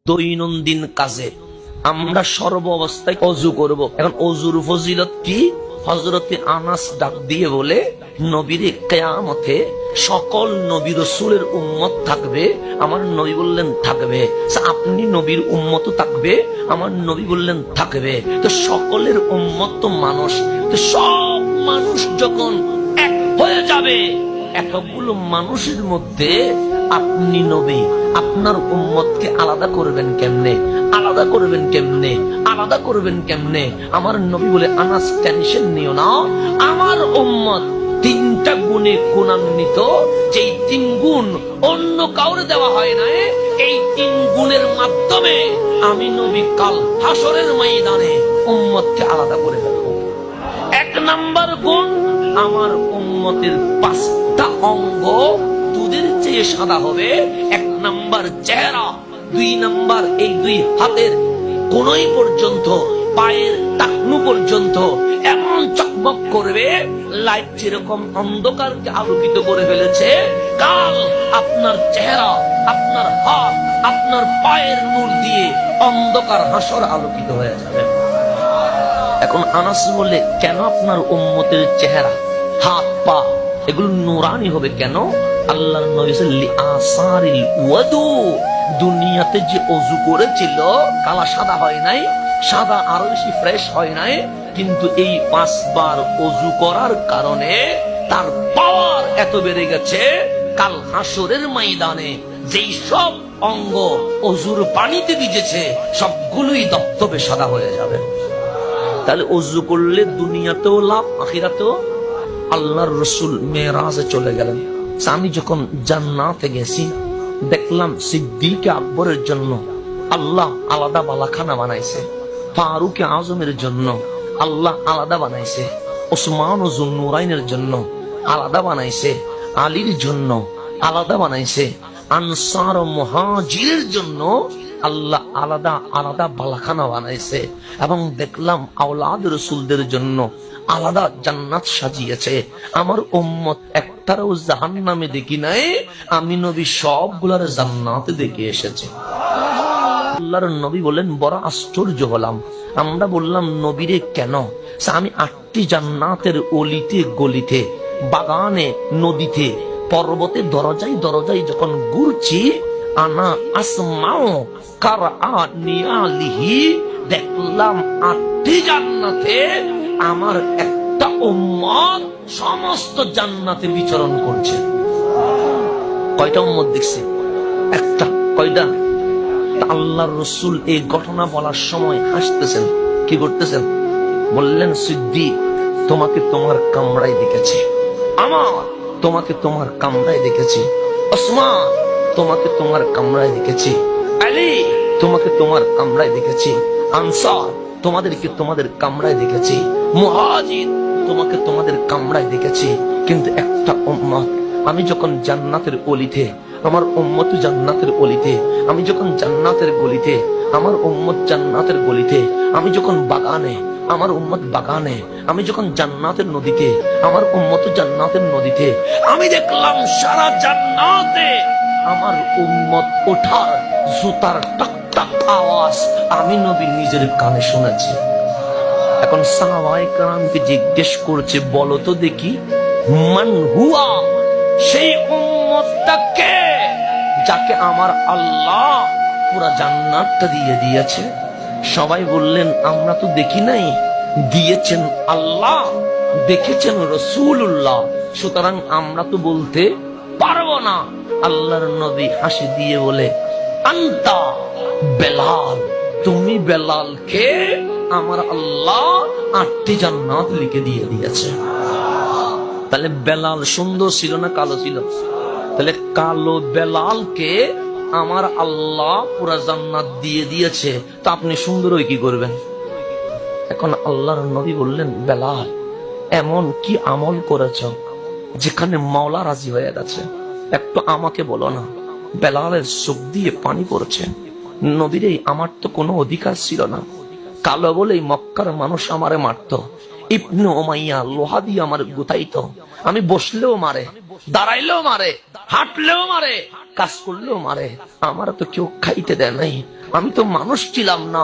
দৈনন্দিন কাজে আমরা সর্ব অবস্থায় অজু করব। এখন অজুর ফজিলত কি? হযরতে আনাস ডাক দিয়ে বলে, নবীর কিয়ামতে সকল নবী রাসূলের উম্মত থাকবে। আমার নবী বললেন থাকবে। আপনি নবীর উম্মত থাকবে? আমার নবী বললেন থাকবে। তো সকলের উম্মত তো মানুষ, তো সব মানুষ যখন এক হয়ে যাবে, এতগুলো মানুষের মধ্যে আপনি নবী, আপনার উম্মতকে আলাদা করবেন কেমনে? আলাদা করবেন কেমনে? আলাদা করবেন কেমনে? আমার নবী বলে, আনাস টেনশন নিও না, আমার উম্মত তিনটা গুণে গুণান্বিত, যেই তিন গুণ অন্য কাউরে দেওয়া হয় না। এই তিন গুণের মাধ্যমে আমি নবী কাল হাসরের ময়দানে উম্মতকে আলাদা করে ফেলবো। এক নাম্বার গুণ, আমার উম্মতের 5টা অঙ্গ দুধের চেয়ে সাদা হবে। এক নাম্বার চেহারা, 2 নাম্বার এই 2 হাতের কোনই পর্যন্ত, পায়ের টাকনু পর্যন্ত এমন চকমক করবে, লাইট যেরকম অন্ধকারকে আলোকিত করে ফেলেছে, কাল আপনার চেহারা, আপনার হাত, আপনার পায়ের নূর দিয়ে অন্ধকার হাসর আলোকিত হয়ে যাবে। এখন আনাস বলে, কেন আপনার উম্মতের চেহারা, হাত, পা এগুলো নুরানি হবে কেন? আল্লাহর নবী লিআসারিল ওয়াদু, দুনিয়াতে যে ওযু করেছিল কালা সাদা হয় নাই, সাদা আরো বেশি ফ্রেশ হয় নাই, কিন্তু এই 5 বার ওযু করার কারণে তার পাওয়ার এত বেড়ে গেছে, কাল হাসরের ময়দানে যেই সব অঙ্গ ওযুর পানিতে ভিজেছে সবগুলোই দপ্তবে সাদা হয়ে যাবে। তাহলে ওযু করলে দুনিয়াতেও লাভ, আখিরাতেও। আল্লাহর রাসূল মেরাজে চলে গেলেন। আমি যখন জান্নাতে গেছি, দেখলাম সিদ্দিক আকবরের জন্য আল্লাহ আলাদা বালাখানা বানাইছে, ফারুক আজমের জন্য আল্লাহ আলাদা বানাইছে, ওসমান ও যুন্নুরাইনের জন্য আলাদা বানাইছে, আলীর জন্য আলাদা বানাইছে, আনসার ও মুহাজিরের জন্য আল্লাহ আলাদা আলাদা বালাখানা বানাইছে। এবং দেখলাম আওলাদ রাসূলদের জন্য আলাদা জান্নাত সাজিয়েছে। আমার উম্মত একটারও জাহান্নামে দেখি নাই, আমি নবী সবগুলার জান্নাতে দেখে এসেছি। আল্লাহর নবী বলেন, বড় আশ্চর্য হলাম। আমরা বললাম, নবীরে কেন? আমি 8টি জান্নাতের অলিতে গলিতে, বাগানে, নদীতে, পর্বতে, দরজায় দরজায় যখন ঘুরছি, আনা আসমাও কারআনিয়ালিহি, দেখলাম 8টি জান্নাতে আমার একটা উম্মত সমস্ত জান্নাতে বিচরণ করছে। কয়টা উম্মত দেখছি? একটা। কয়টা? আল্লাহর রাসূল এই ঘটনা বলার সময় হাসতেছেন। কি করতেছেন? বললেন, সিদ্দিক তোমাকে তোমার কামরায় দেখেছি, আমার তোমাকে তোমার কামরায় দেখেছি, ওসমান তোমাকে তোমার কামরায় দেখেছি, আলী তোমাকে তোমার কামরায় দেখেছি, আনসার তোমাদেরকে তোমাদের কামরায় দেখেছি, মুহাজির তোমাকে তোমাদের কামরায় দেখেছি। কিন্তু একটা উম্মত, আমি যখন জান্নাতের অলিতে, আমার উম্মত জান্নাতের অলিতে, আমি যখন জান্নাতের গলিতে, আমার উম্মত জান্নাতের গলিতে, আমি যখন বাগানে, আমার উম্মত বাগানে, আমি যখন জান্নাতের নদীতে, আমার উম্মত জান্নাতের নদীতে, আমি দেখলাম সারা জান্নাতে আমার উম্মত ওঠার জুতার টাক টাক আওয়াজ আমি নবী নিজের কানে শুনেছি। এখন সাহাবায়ে কেরামকে জিজ্ঞেস করছে, বলো তো দেখি, মান হুয়া, সেই উম্মতটা কে যাকে আমার আল্লাহ পুরা জান্নাতটা দিয়ে দিয়েছে? সবাই বললেন, আমরা তো দেখি নাই, দিয়েছেন আল্লাহ, দেখেছেন রাসূলুল্লাহ, সুতরাং আমরা তো বলতে পারবো না। আল্লাহর নবী হাসি দিয়ে বলে, আনতা বেলাল, তুমি বেলালকে আমার আল্লাহ 8টি জান্নাত লিখে দিয়ে দিয়েছে। তাহলে বেলাল সুন্দর ছিল না কালো ছিল? তাহলে কালো বেলালকে আমার আল্লাহ পুরা জান্নাত দিয়ে দিয়েছে, তো আপনি সুন্দর হয়ে কি করবেন? এখন আল্লাহর নবী বললেন, বেলাল এমন কি আমল করেছ যেখানে মাওলা রাজি হয়ে গেছে? একটু আমাকে বলো না। বেলালের চোখ দিয়ে পানি পড়ছে। নবীরে, আমার তো কোনো অধিকার ছিল না, কালো বলেই মক্কার মানুষ আমারে মারত, ইবনে উমাইয়া লোহা দিয়ে আমার গুতাইতো, আমি বসলেও মারে, দাঁড়াইলেও মারে, হাঁটলেও মারে, কাজ করলেও মারে। আমার তো কেউ খাইতে দেয় নাই, আমি তো মানুষ ছিলাম না।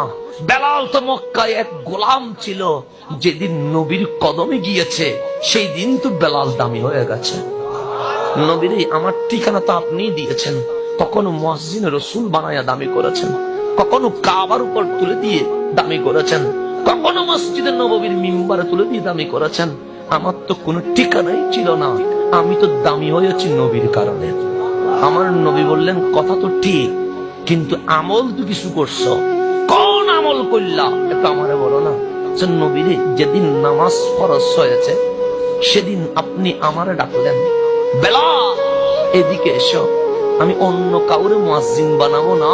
বেলাল তো মক্কায় এক গোলাম ছিল, যেদিন নবীর কদমে গিয়েছে সেই দিন তো বেলাল দামি হয়ে গেছে। নবীর আমার ঠিকানা তো আপনি দিয়েছেন। কখনো মুয়াজ্জিন রাসূল বানায়া দামি করেছেন, কখনো কাবার উপর তুলে দিয়ে দামি করেছেন, কখনো মসজিদে নববীর মিম্বারে তুলে দিয়ে দামি করেছেন। আমার তো কোনো ঠিকানাই ছিল না, আমি তো দামি হয়েছি নবীর কারণে। আমার নবী বললেন, কথা তো ঠিক, কিন্তু আমল তো কিছু করছো, কোন আমল করলা এটা আমারে বলো না। নবীর যেদিন নামাজ ফরজ হয়েছে সেদিন আপনি আমারে ডাকলেন, বেলাল এদিকে এসো। আমি অন্য কাউরে মুয়াজ্জিন বানাবো না,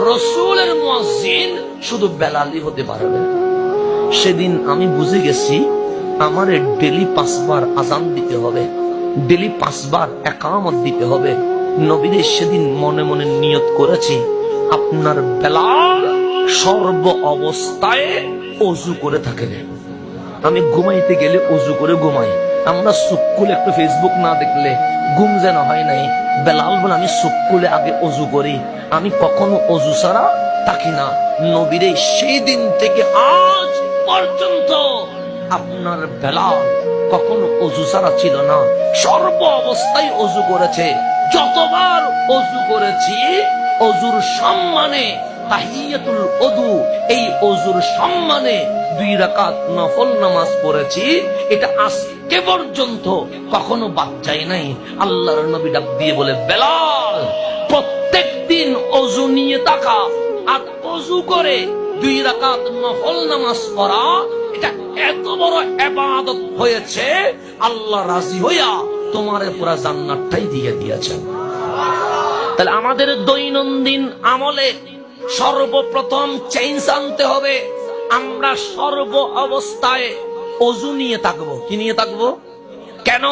রাসূলের মুয়াজ্জিন শুধু বেলালই হতে পারবে। সেদিন আমি বুঝে গেছি আমারে ডেলি 5 বার আযান দিতে হবে, ডেলি 5 বার ইকামত দিতে হবে। নবীরে সেদিন মনে মনে নিয়ত করেছি, আপনার বেলাল সর্ব অবস্থায় ওযু করে থাকে। আমি ঘুমাইতে গেলে ওযু করে ঘুমাই। আমরা চোখ খুলে একটু ফেসবুক না দেখলে ঘুম যেন হয় নাই। বেলাল বলে, আমি চোখ খুলে আগে ওযু করি, আমি কখনো ওযু ছাড়া থাকি না। নবীরে সেই দিন থেকে আজ পর্যন্ত আপনার বেলাল কখনো ওযু ছাড়া ছিল না, সর্ব অবস্থায় ওযু করেছে। যতবার ওযু করেছি ওযুর সম্মানে তাহিয়াতুল ওযু, এই ওযুর সম্মানে 2 রাকাত নফল নামাজ পড়েছি। এটা আজকে পর্যন্ত কখনো বাদ যায় নাই। আল্লাহর নবী ডাক দিয়ে বলে, বেলাল প্রত্যেকদিন ওযু নিয়ে থাকা আর ওযু করে 2 রাকাত নফল নামাজ পড়া, এটা এত বড় ইবাদত হয়েছে, আল্লাহ রাজি হইয়া তোমারে পুরা জান্নাতটাই দিয়ে দিয়েছেন। তাহলে আমাদের দৈনন্দিন আমলে সর্বপ্রথম চেঞ্জ আনতে হবে। আমরা সর্ব অবস্থায় ওযু নিয়ে থাকবো। কি নিয়ে থাকবো? কেন?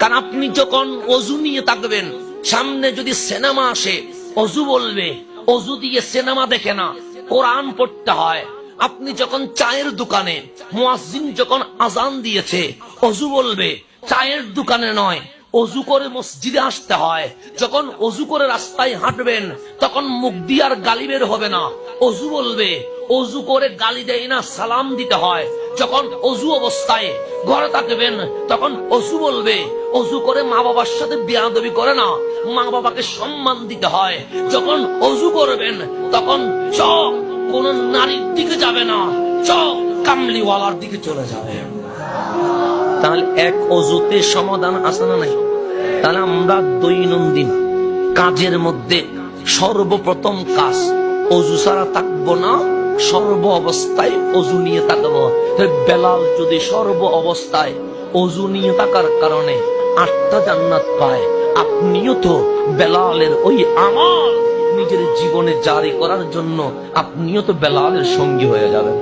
কারণ আপনি যখন ওযু নিয়ে থাকবেন, সামনে যদি সিনেমা আসে ওযু বলবে, ওযু দিয়ে সিনেমা দেখে না, কোরআন পড়তে হয়। আপনি যখন চায়ের দোকানে, মুয়াজ্জিন যখন আযান দিয়েছে ওযু বলবে, চায়ের দোকানে নয়, ওযু করে মসজিদে আসতে হয়। যখন ওযু করে রাস্তায় হাঁটবেন তখন মুখ দিয়ে আর গালি বের হবে না, ওযু বলবে। ওযু করে গালি দেয় না, সালাম দিতে হয়। যখন ওযু অবস্থায় ঘরে থাকবেন তখন ওযু বলবে। ওযু করে মা বাবার সাথে বেয়াদবি করে না, মা বাবাকে সম্মান দিতে হয়। যখন ওযু করবেন তখন চোখ কোন নারীর দিকে যাবে না, চোখ কামলিওয়ালার দিকে চলে যাবে। তাহলে এক ওযুতে সমাধান আছে না নাই? তাহলে আমরা দৈনন্দিন কাজের মধ্যে সর্বপ্রথম কাজ ওযু ছাড়া থাকবো না, সর্ব অবস্থায় ওযু নিয়ে থাকবো। বেলাল যদি সর্ব অবস্থায় ওযু নিয়ে থাকার কারণে 8টা জান্নাত পায়, আপনিও তো বেলালের ওই আমল নিজের জীবনে জারি করার জন্য আপনিও তো বেলালের সঙ্গী হয়ে যাবেন।